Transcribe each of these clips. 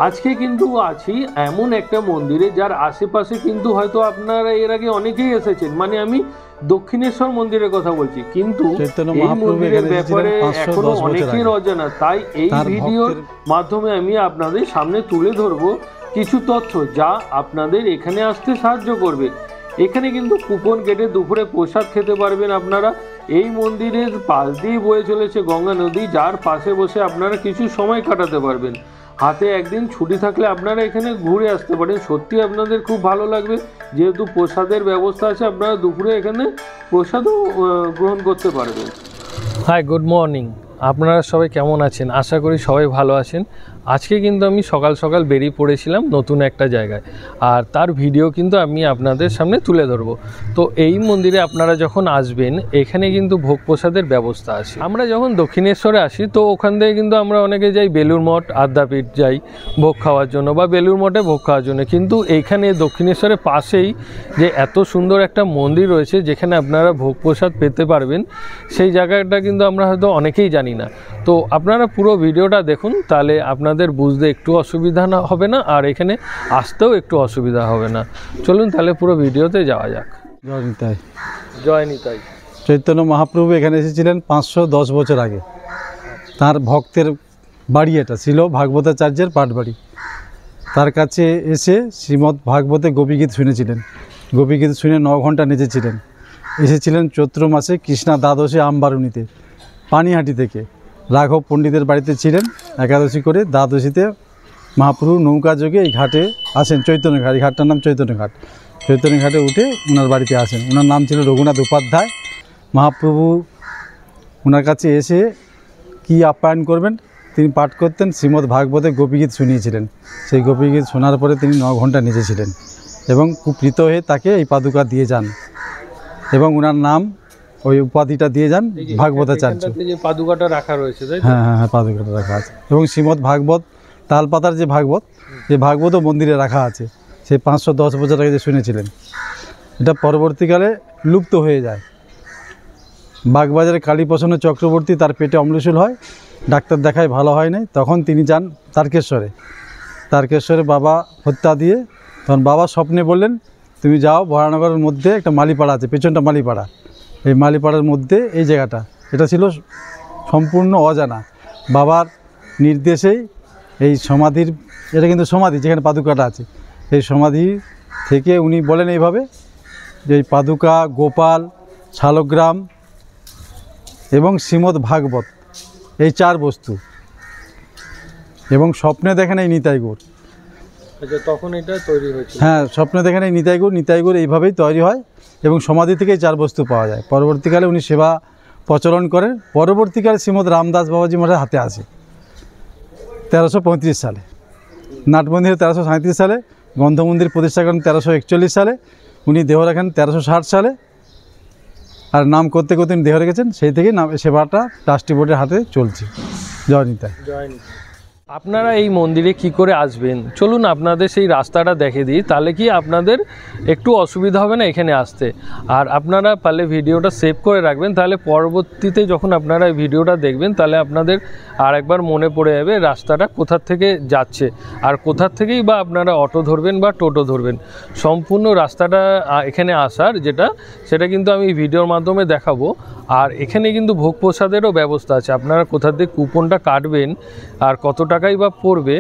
আজকে কিন্তু আছি এমন একটা মন্দিরে যার আশেপাশে কিন্তু হয়তো আপনারা এর আগে অনেকেই এসেছেন, মানে আমি দক্ষিণেশ্বর মন্দিরের কথা বলছি, কিন্তু এই মন্দিরের ব্যাপারে এখনো অনেকের অজানা। তাই এই ভিডিওর মাধ্যমে আমি আপনাদের সামনে তুলে ধরবো কিছু তথ্য যা আপনাদের এখানে আসতে সাহায্য করবে। এখানে কিন্তু কুপন কেটে দুপুরে প্রসাদ খেতে পারবেন আপনারা। এই মন্দিরের পাশ দিয়ে বয়ে চলেছে গঙ্গা নদী, যার পাশে বসে আপনারা কিছু সময় কাটাতে পারবেন। হাতে একদিন ছুটি থাকলে আপনারা এখানে ঘুরে আসতে পারেন, সত্যি আপনাদের খুব ভালো লাগবে। যেহেতু প্রসাদের ব্যবস্থা আছে, আপনারা দুপুরে এখানে প্রসাদও গ্রহণ করতে পারবেন। Hi, good morning. আপনারা সবাই কেমন আছেন? আশা করি সবাই ভালো আছেন। আজকে কিন্তু আমি সকাল সকাল বেরিয়ে পড়েছিলাম নতুন একটা জায়গায়, আর তার ভিডিও কিন্তু আমি আপনাদের সামনে তুলে ধরবো। তো এই মন্দিরে আপনারা যখন আসবেন, এখানে কিন্তু ভোগ প্রসাদের ব্যবস্থা আছে। আমরা যখন দক্ষিণেশ্বরে আসি তো ওখান থেকে কিন্তু আমরা অনেকে যাই বেলুর মঠ, আদ্যাপীঠ যাই ভোগ খাওয়ার জন্য, বা বেলুর মঠে ভোগ খাওয়ার জন্য। কিন্তু এইখানে দক্ষিণেশ্বরের পাশেই যে এত সুন্দর একটা মন্দির রয়েছে যেখানে আপনারা ভোগ প্রসাদ পেতে পারবেন, সেই জায়গাটা কিন্তু আমরা হয়তো অনেকেই জানি না। তো আপনারা পুরো ভিডিওটা দেখুন, তাহলে আপনাদের বুঝতে একটু অসুবিধা হবে না, আর এখানে আসতেও একটু অসুবিধা হবে না। চলুন তাহলে পুরো ভিডিওতে যাওয়া যাক। জয় নিতাই। জয় নিতাই। চৈতন্য মহাপ্রভু এখানে এসেছিলেন 510 বছর আগে। তার ভক্তের বাড়ি এটা ছিল, ভাগবতাচার্যের পাঠবাড়ি। তার কাছে এসে শ্রীমদ্ ভাগবতে গোপীগীত শুনেছিলেন। গোপীগীত শুনে 9 ঘন্টা নেচেছিলেন। এসেছিলেন চৈত্র মাসে কৃষ্ণা দ্বাদশী আমবারুণীতে, পানিহাটি থেকে। রাঘব পণ্ডিতের বাড়িতে ছিলেন একাদশী করে। দ্বাদশীতে মহাপ্রভু নৌকা যোগে এই ঘাটে আসেন, চৈতন্য ঘাট। এই ঘাটটার নাম চৈতন্য ঘাট। চৈতন্য ঘাটে উঠে ওনার বাড়িতে আসেন। ওনার নাম ছিল রঘুনাথ উপাধ্যায়। মহাপ্রভু ওনার কাছে এসে কি আপ্যায়ন করবেন তিনি পাঠ করতেন। শ্রীমদ্ ভাগবতে গোপীগীত শুনিয়েছিলেন। সেই গোপীগীত শোনার পরে তিনি 9 ঘন্টা নেচেছিলেন এবং খুব প্রীত হয়ে তাকে এই পাদুকা দিয়ে যান, এবং ওনার নাম ওই উপাধিটা দিয়ে যান ভাগবতাচার্য। পাদুকাটা রাখা রয়েছে, হ্যাঁ হ্যাঁ হ্যাঁ, পাদুকাটা রাখা আছে। এবং শ্রীমদ্ ভাগবত, তালপাতার যে ভাগবতও মন্দিরে রাখা আছে। সেই 510 বছর আগে যে শুনেছিলেন, এটা পরবর্তীকালে লুপ্ত হয়ে যায়। বাগবাজারে কালীপ্রসন্ন চক্রবর্তী, তার পেটে অম্লশূল হয়, ডাক্তার দেখায় ভালো হয় নাই, তখন তিনি যান তারকেশ্বরে। তারকেশ্বরে বাবা হত্যা দিয়ে, তখন বাবা স্বপ্নে বললেন তুমি যাও, বরানগরের মধ্যে একটা মালিপাড়া আছে, পেছনটা মালিপাড়া। এই মালিপাড়ার মধ্যে এই জায়গাটা, এটা ছিল সম্পূর্ণ অজানা। বাবার নির্দেশেই এই সমাধির, এটা কিন্তু সমাধি যেখানে পাদুকাটা আছে, এই সমাধি থেকে উনি বলেন এইভাবে যে এই পাদুকা, গোপাল, শালগ্রাম এবং শ্রীমদ্ ভাগবত, এই 4 বস্তু। এবং স্বপ্নে দেখেন এই নিতাই গৌর। আচ্ছা, তখন এটা তৈরি হয়েছিল? হ্যাঁ, স্বপ্নে দেখেন এই নিতাই গৌর। নিতাই গৌর এইভাবেই তৈরি হয় এবং সমাধি থেকে এই 4 বস্তু পাওয়া যায়। পরবর্তীকালে উনি সেবা প্রচলন করেন। পরবর্তীকালে শ্রীমদ্ রামদাস বাবাজি মঠের হাতে আসে 1335 সালে। নাট মন্দির 1337 সালে, গ্রন্থ মন্দির প্রতিষ্ঠা করেন 1341 সালে। উনি দেহ রাখেন 1360 সালে। আর নাম করতে করতে উনি দেহ রেখেছেন, সেই থেকেই নাম সেবাটা ট্রাস্টি বোর্ডের হাতে চলছে। জয় নিতাই। জয় নিতাই। আপনারা এই মন্দিরে কি করে আসবেন, চলুন আপনাদের সেই রাস্তাটা দেখে দিই, তাহলে কি আপনাদের একটু অসুবিধা হবে না এখানে আসতে। আর আপনারা পারলে ভিডিওটা সেভ করে রাখবেন, তাহলে পরবর্তীতে যখন আপনারা এই ভিডিওটা দেখবেন, তাহলে আপনাদের আর একবার মনে পড়ে যাবে রাস্তাটা কোথার থেকে যাচ্ছে, আর কোথার থেকেই বা আপনারা অটো ধরবেন বা টোটো ধরবেন। সম্পূর্ণ রাস্তাটা এখানে আসার সেটা কিন্তু আমি ভিডিওর মাধ্যমে দেখাবো। আর এখানে কিন্তু ভোগ প্রসাদেরও ব্যবস্থা আছে। আপনারা কোথা থেকে কুপনটা কাটবেন আর কত টাকাই বা পড়বে,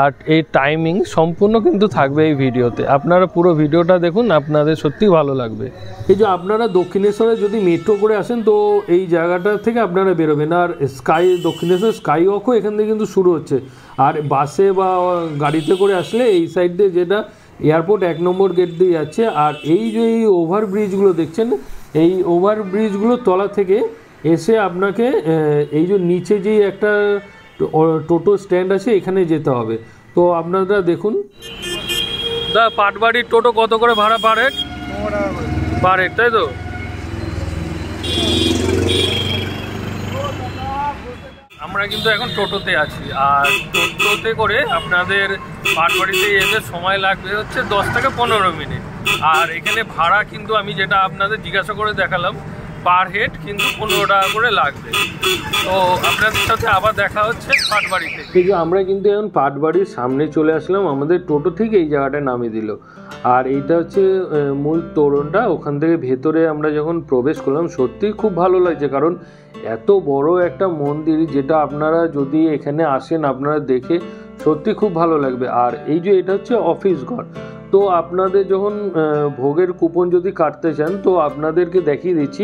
আর এই টাইমিং সম্পূর্ণ কিন্তু থাকবে এই ভিডিওতে। আপনারা পুরো ভিডিওটা দেখুন, আপনাদের সত্যি ভালো লাগবে। এই যে আপনারা দক্ষিণেশ্বরে যদি মেট্রো করে আসেন, তো এই জায়গাটা থেকে আপনারা বেরোবেন। আর দক্ষিণেশ্বর স্কাই ওয়াকও এখান থেকে কিন্তু শুরু হচ্ছে। আর বাসে বা গাড়িতে করে আসলে এই সাইড দিয়ে, যেটা এয়ারপোর্ট 1 নম্বর গেট দিয়ে যাচ্ছে। আর এই যে এই ওভারব্রিজগুলো দেখছেন, এই ওভারব্রিজগুলোর তলা থেকে এসে আপনাকে এই যে নিচে যেই একটা টোটো স্ট্যান্ড আছে, এখানে যেতে হবে। তো আপনারা দেখুন, পাটবাড়ির টোটো কত করে ভাড়া পার হেড? তাই তো? আমরা কিন্তু এখন টোটোতে আছি, আর টোটোতে করে আপনাদের পাটবাড়িতে এসে সময় লাগবে হচ্ছে 10 থেকে 15 মিনিট। আর এখানে ভাড়া কিন্তু আমি যেটা আপনাদের জিজ্ঞাসা করে দেখালাম পার হেড কিন্তু 15 টাকা করে লাগবে। তো আপনাদের সাথে আবার দেখা হচ্ছে পাটবাড়িতে। কিন্তু আমরা কিন্তু এখন পাটবাড়ির সামনে চলে আসলাম, আমাদের টোটো ঠিক এই জায়গাটায় নামিয়ে দিল। আর এইটা হচ্ছে মূল তোরণটা, ওখান থেকে ভেতরে আমরা যখন প্রবেশ করলাম সত্যিই খুব ভালো লাগছে, কারণ এত বড় একটা মন্দির যেটা আপনারা যদি এখানে আসেন আপনারা দেখে সত্যি খুব ভালো লাগবে। আর এই যে এটা হচ্ছে অফিস ঘর, তো আপনাদের যখন ভোগের কুপন যদি কাটতে চান তো আপনাদেরকে দেখিয়ে দিচ্ছি,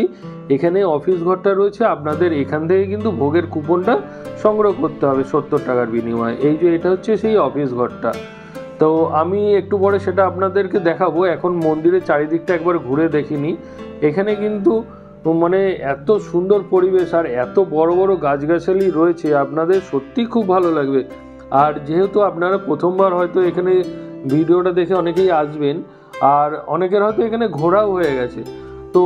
এখানে অফিস ঘরটা রয়েছে, আপনাদের এখান থেকে কিন্তু ভোগের কুপনটা সংগ্রহ করতে হবে 70 টাকার বিনিময়ে। এই যে এটা হচ্ছে সেই অফিস ঘরটা, তো আমি একটু পরে সেটা আপনাদেরকে দেখাবো। এখন মন্দিরের চারিদিকটা একবার ঘুরে দেখিনি। এখানে কিন্তু মানে এত সুন্দর পরিবেশ আর এত বড় বড় গাছগাছালি রয়েছে, আপনাদের সত্যি খুব ভালো লাগবে। আর যেহেতু আপনারা প্রথমবার হয়তো এখানে ভিডিওটা দেখে অনেকেই আসবেন, আর অনেকের হয়তো এখানে ঘোরাও হয়ে গেছে, তো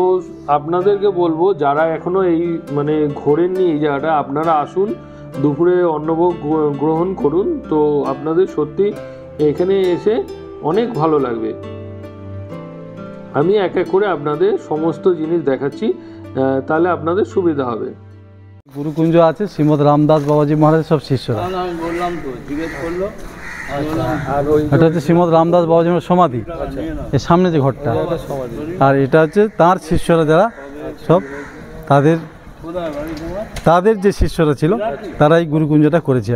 আপনাদেরকে বলবো যারা এখনও এই মানে ঘোরেননি এই জায়গাটা, আপনারা আসুন, দুপুরে অন্নভোগ গ্রহণ করুন, তো আপনাদের সত্যি এখানে এসে অনেক ভালো লাগবে। আমি এক এক করে আপনাদের সমস্ত জিনিস দেখাচ্ছি, তাহলে আপনাদের সুবিধা হবে। গুরুকুঞ্জ আছে, শ্রীমৎ রামদাস বাবাজি মহারাজের সব শিষ্যরা। বললাম তো, জিজ্ঞেস করলো। আর এটা হচ্ছে শ্রীমৎ রামদাস বাবাজি মহারাজ সমাধি, এর সামনে যে ঘরটা, আর এটা হচ্ছে তার শিষ্যরা যারা সব তাদের যে শিষ্যরা ছিল তারা এই গুরুকুঞ্জটা করেছে।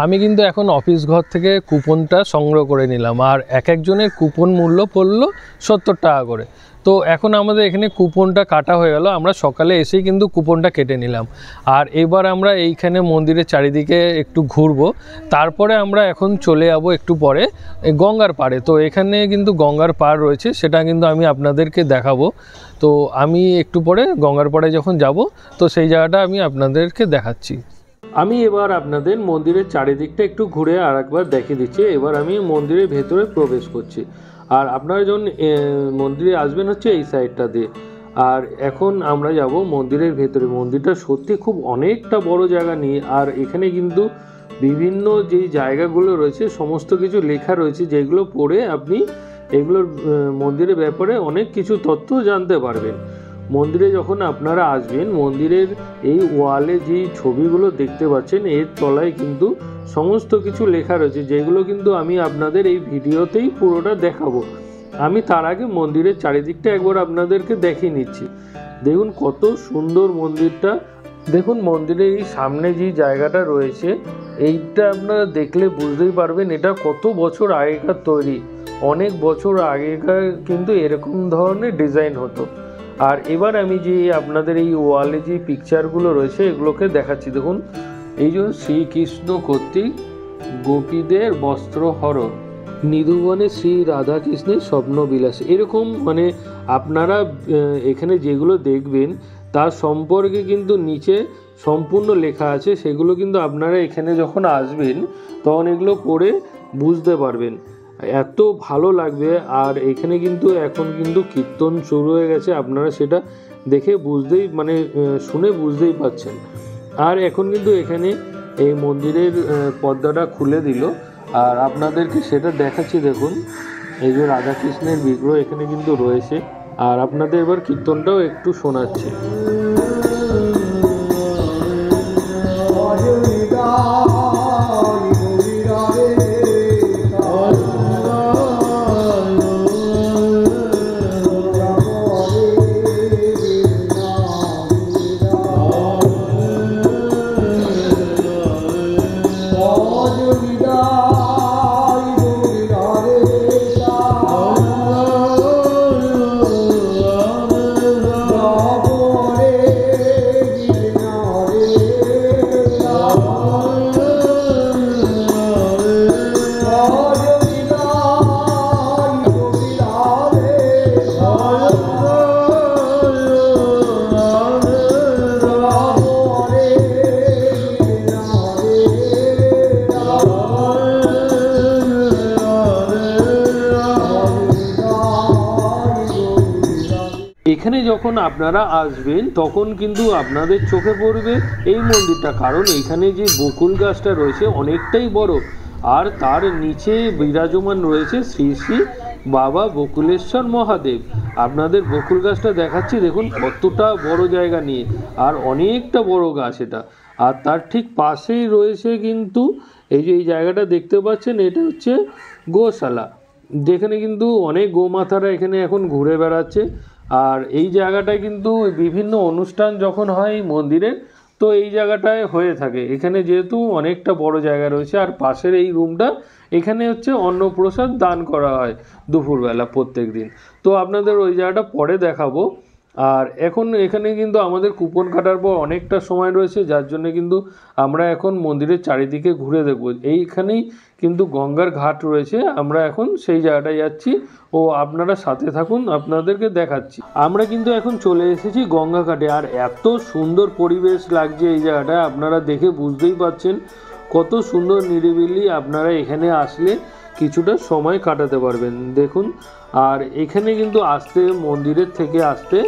আমি কিন্তু এখন অফিস ঘর থেকে কুপনটা সংগ্রহ করে নিলাম, আর এক একজনের কুপন মূল্য পড়লো 70 টাকা করে। তো এখন আমাদের এখানে কুপনটা কাটা হয়ে গেল, আমরা সকালে এসেই কিন্তু কুপনটা কেটে নিলাম। আর এবার আমরা এইখানে মন্দিরের চারিদিকে একটু ঘুরবো, তারপরে আমরা এখন চলে যাব একটু পরে গঙ্গার পাড়ে। তো এখানে কিন্তু গঙ্গার পাড় রয়েছে, সেটা কিন্তু আমি আপনাদেরকে দেখাবো। তো আমি একটু পরে গঙ্গার পাড়ে যখন যাব তো সেই জায়গাটা আমি আপনাদেরকে দেখাচ্ছি। আমি এবার আপনাদের মন্দিরের চারিদিকটা একটু ঘুরে আর একবার দেখিয়ে দিচ্ছি। এবার আমি মন্দিরের ভেতরে প্রবেশ করছি, আর আপনারা যখন মন্দিরে আসবেন হচ্ছে এই সাইডটা দিয়ে। আর এখন আমরা যাব মন্দিরের ভেতরে। মন্দিরটা সত্যি খুব অনেকটা বড় জায়গা নিয়ে, আর এখানে কিন্তু বিভিন্ন যেই জায়গাগুলো রয়েছে সমস্ত কিছু লেখা রয়েছে, যেগুলো পড়ে আপনি এগুলোর মন্দিরের ব্যাপারে অনেক কিছু তথ্য জানতে পারবেন। মন্দিরে যখন আপনারা আসবেন, মন্দিরের এই ওয়ালে যে ছবিগুলো দেখতে পাচ্ছেন এর তলায় কিন্তু সমস্ত কিছু লেখা রয়েছে, যেগুলো কিন্তু আমি আপনাদের এই ভিডিওতেই পুরোটা দেখাবো। আমি তার আগে মন্দিরের চারিদিকটা একবার আপনাদেরকে দেখিয়ে নিচ্ছি। দেখুন কত সুন্দর মন্দিরটা। দেখুন মন্দিরের এই সামনে যে জায়গাটা রয়েছে এইটা আপনারা দেখলে বুঝতেই পারবেন এটা কত বছর আগেকার তৈরি। অনেক বছর আগেকার কিন্তু এরকম ধরনের ডিজাইন হতো। আর এবার আমি যে আপনাদের এই ওয়ালে যে পিকচারগুলো রয়েছে এগুলোকে দেখাচ্ছি। দেখুন এই যে শ্রীকৃষ্ণ কর্তৃক গোপীদের বস্ত্রহরণ, নিধুবনে শ্রী রাধাকৃষ্ণের স্বপ্নবিলাস, এরকম মানে আপনারা এখানে যেগুলো দেখবেন তার সম্পর্কে কিন্তু নিচে সম্পূর্ণ লেখা আছে, সেগুলো কিন্তু আপনারা এখানে যখন আসবেন তখন এগুলো পড়ে বুঝতে পারবেন, এত ভালো লাগবে। আর এখানে কিন্তু এখন কিন্তু কীর্তন শুরু হয়ে গেছে, আপনারা সেটা দেখে বুঝতেই মানে শুনে বুঝতেই পাচ্ছেন। আর এখন কিন্তু এখানে এই মন্দিরের পর্দাটা খুলে দিল, আর আপনাদেরকে সেটা দেখাচ্ছি। দেখুন এই যে রাধাকৃষ্ণের বিগ্রহ এখানে কিন্তু রয়েছে, আর আপনাদের এবার কীর্তনটাও একটু শোনাচ্ছি। এখানে যখন আপনারা আসবেন তখন কিন্তু আপনাদের চোখে পড়বে এই মন্দিরটা, কারণ এখানে যে বকুল গাছটা রয়েছে অনেকটাই বড়, আর তার নিচে বিরাজমান রয়েছে শ্রী শ্রী বাবা বকুলেশ্বর মহাদেব। আপনাদের বকুল গাছটা দেখাচ্ছি, দেখুন কতটা বড় জায়গা নিয়ে, আর অনেকটা বড় গাছ এটা। আর তার ঠিক পাশেই রয়েছে কিন্তু এই যে এই জায়গাটা দেখতে পাচ্ছেন, এটা হচ্ছে গোশালা, যেখানে কিন্তু অনেক গোমাতারা এখানে এখন ঘুরে বেড়াচ্ছে। আর এই জায়গাটায় কিন্তু বিভিন্ন অনুষ্ঠান যখন হয় মন্দিরে, তো এই জায়গাটায় হয়ে থাকে। এখানে যেহেতু অনেকটা বড় জায়গা রয়েছে, আর পাশের এই রুমটা, এখানে হচ্ছে অন্নপ্রসাদ দান করা হয় দুপুরবেলা প্রত্যেক দিন। তো আপনাদের ওই জায়গাটা পরে দেখাবো। আর এখন এখানে কিন্তু আমাদের কুপন কাটার পর অনেকটা সময় রয়েছে, যার জন্য কিন্তু আমরা এখন মন্দিরের চারিদিকে ঘুরে দেখব। এইখানেই কিন্তু গঙ্গার ঘাট রয়েছে, আমরা এখন সেই জায়গাটায় যাচ্ছি, ও আপনারা সাথে থাকুন, আপনাদেরকে দেখাচ্ছি। আমরা কিন্তু এখন চলে এসেছি গঙ্গা ঘাটে, আর এত সুন্দর পরিবেশ লাগছে এই জায়গাটা, আপনারা দেখে বুঝতেই পারছেন কত সুন্দর নিরিবিলি। আপনারা এখানে আসলে কিছুটা সময় কাটাতে পারবেন, দেখুন। আর এখানে কিন্তু আসতে, মন্দিরের থেকে আসতে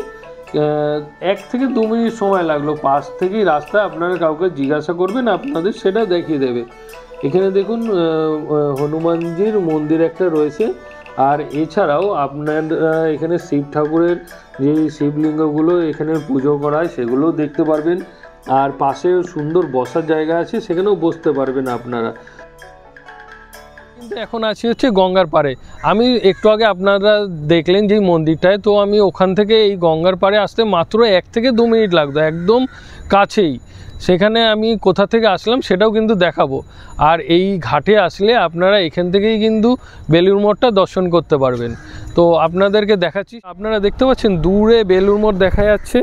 1 থেকে 2 মিনিট সময় লাগলো। পাশ থেকেই রাস্তা, আপনারা কাউকে জিজ্ঞাসা করবেন, আপনাদের সেটা দেখিয়ে দেবে। এখানে দেখুন হনুমানজির মন্দির একটা রয়েছে, আর এছাড়াও আপনারা এখানে শিব ঠাকুরের যে শিবলিঙ্গগুলো এখানে পুজো করা হয় সেগুলোও দেখতে পারবেন। আর পাশে সুন্দর বসার জায়গা আছে, সেখানেও বসতে পারবেন আপনারা। কিন্তু এখন আছি হচ্ছে গঙ্গার পাড়ে। আমি একটু আগে আপনারা দেখলেন যে মন্দিরটায়, তো আমি ওখান থেকে এই গঙ্গার পাড়ে আসতে মাত্র 1 থেকে 2 মিনিট লাগতো, একদম কাছেই। সেখানে আমি কোথা থেকে আসলাম সেটাও কিন্তু দেখাবো। আর এই ঘাটে আসলে আপনারা এখান থেকেই কিন্তু বেলুড় মঠটা দর্শন করতে পারবেন। তো আপনাদেরকে দেখাচ্ছি, আপনারা দেখতে পাচ্ছেন দূরে বেলুড় মঠ দেখা যাচ্ছে,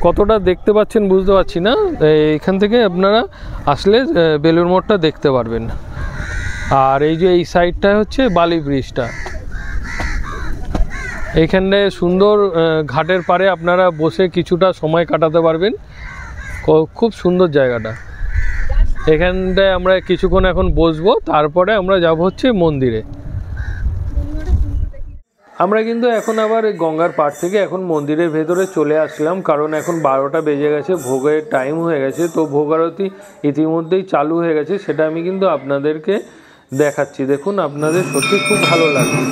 কতটা দেখতে পাচ্ছেন বুঝতে পারছি না। এখান থেকে আপনারা আসলে বেলুড় মঠটা দেখতে পারবেন। আর এই যে এই সাইডটা হচ্ছে বালি ব্রিজটা, এইখানে সুন্দর ঘাটের পাড়ে আপনারা বসে কিছুটা সময় কাটাতে পারবেন, খুব সুন্দর জায়গাটা। এখানটায় আমরা কিছুক্ষণ এখন বসবো, তারপরে আমরা যাব হচ্ছে মন্দিরে। আমরা কিন্তু এখন আবার গঙ্গার পাড় থেকে এখন মন্দিরের ভেতরে চলে আসলাম, কারণ এখন 12টা বেজে গেছে, ভোগের টাইম হয়ে গেছে। তো ভোগ আরতি ইতিমধ্যেই চালু হয়ে গেছে, সেটা আমি কিন্তু আপনাদেরকে দেখাচ্ছি। দেখুন, আপনাদের সত্যি খুব ভালো লাগবে।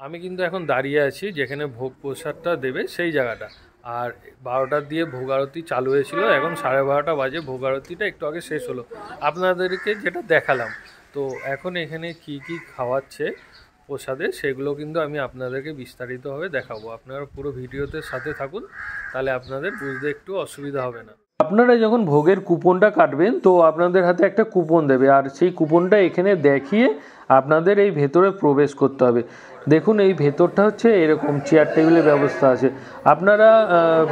আমি কিন্তু এখন দাঁড়িয়ে আছি যেখানে ভোগ প্রসাদটা দেবে সেই জায়গাটা। আর 12টার দিয়ে ভোগ আরতি চালু হয়েছিল, এখন 12:30 বাজে, ভোগ আরতিটা একটু আগে শেষ হলো, আপনাদেরকে যেটা দেখালাম। তো এখন এখানে কি কি খাওয়াচ্ছে প্রসাদে সেগুলো কিন্তু আমি আপনাদেরকে বিস্তারিতভাবে দেখাবো। আপনারা পুরো ভিডিওতে সাথে থাকুন, তাহলে আপনাদের বুঝতে একটু অসুবিধা হবে না। আপনারা যখন ভোগের কুপনটা কাটবেন, তো আপনাদের হাতে একটা কুপন দেবে, আর সেই কুপনটা এখানে দেখিয়ে আপনাদের এই ভেতরে প্রবেশ করতে হবে। দেখুন, এই ভেতরটা হচ্ছে এরকম চেয়ার টেবিলের ব্যবস্থা আছে। আপনারা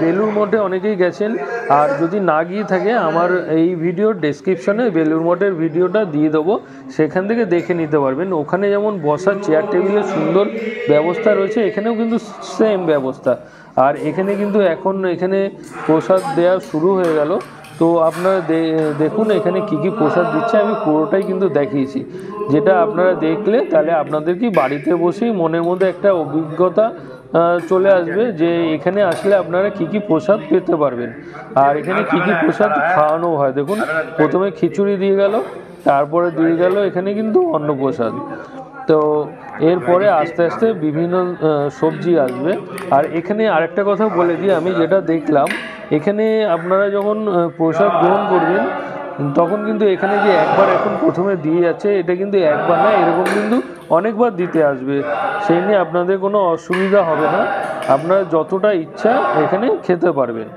বেলুড় মঠে অনেকেই গেছেন, আর যদি না গিয়ে থাকে আমার এই ভিডিওর ডেসক্রিপশনে বেলুড় মঠের ভিডিওটা দিয়ে দেবো, সেখান থেকে দেখে নিতে পারবেন। ওখানে যেমন বসার চেয়ার টেবিলের সুন্দর ব্যবস্থা রয়েছে, এখানেও কিন্তু সেম ব্যবস্থা। আর এখানে কিন্তু এখন এখানে প্রসাদ দেওয়া শুরু হয়ে গেল। তো আপনারা দেখুন এখানে কি কি প্রসাদ দিচ্ছে, আমি পুরোটাই কিন্তু দেখিয়েছি, যেটা আপনারা দেখলে তাহলে আপনাদের কি বাড়িতে বসেই মনের মধ্যে একটা অভিজ্ঞতা চলে আসবে যে এখানে আসলে আপনারা কি কি প্রসাদ পেতে পারবেন আর এখানে কি কি প্রসাদ খাওয়ানো হয়। দেখুন প্রথমে খিচুড়ি দিয়ে গেল, তারপরে দিয়ে গেল এখানে কিন্তু অন্নপ্রসাদ। তো এরপরে আস্তে আস্তে বিভিন্ন সবজি আসবে। আর এখানে আরেকটা কথা বলে দিই, আমি যেটা দেখলাম এখানে আপনারা যখন প্রসাদ গ্রহণ করবেন তখন কিন্তু এখানে যে একবার এখন প্রথমে দিয়ে যাচ্ছে, এটা কিন্তু একবার না, এরকম কিন্তু অনেকবার দিতে আসবে। সেই নিয়ে আপনাদের কোনো অসুবিধা হবে না, আপনারা যতটা ইচ্ছা এখানে খেতে পারবেন।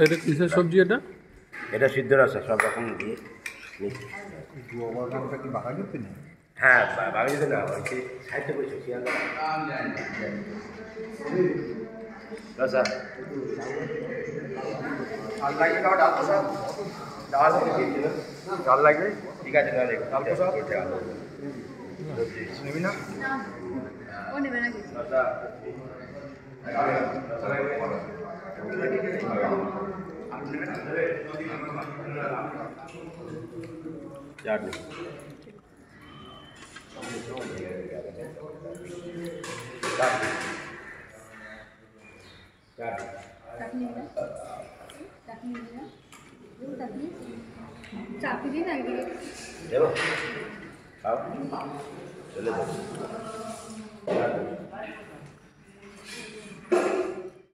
এটা কিসের সবজি? এটা সিদ্ধ রসা সব রকম দিয়ে। হ্যাঁ বাঙালি যেতে না সাহিত্য বলছে রসা ডাল লাগবে, ঠিক আছে নেবি না ও নেবে না কিছু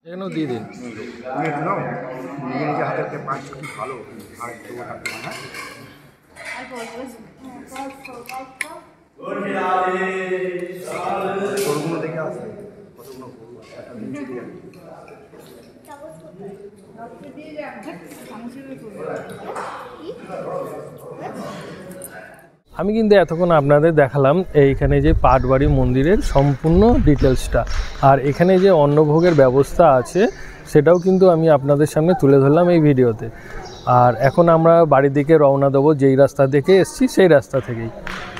এখানেও দিয়ে দিন। নিজে হাতে পাঁচ ভালো আর গরুগুলো দেখে আসে কতগুলো আমি কিন্তু এতক্ষণ আপনাদের দেখালাম এইখানে যে পাটবাড়ি মন্দিরের সম্পূর্ণ ডিটেলসটা, আর এখানে যে অন্নভোগের ব্যবস্থা আছে সেটাও কিন্তু আমি আপনাদের সামনে তুলে ধরলাম এই ভিডিওতে। আর এখন আমরা বাড়ির দিকে রওনা দেবো, যেই রাস্তা থেকে এসেছি সেই রাস্তা থেকেই।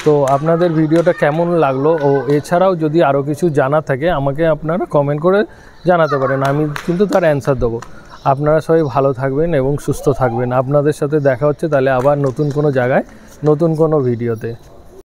তো আপনাদের ভিডিওটা কেমন লাগলো ও এছাড়াও যদি আরও কিছু জানা থাকে আমাকে আপনারা কমেন্ট করে জানাতে পারেন, আমি কিন্তু তার অ্যান্সার দেবো। আপনারা সবাই ভালো থাকবেন এবং সুস্থ থাকবেন। আপনাদের সাথে দেখা হচ্ছে তাহলে আবার নতুন কোনো জায়গায় নতুন কোনো ভিডিওতে।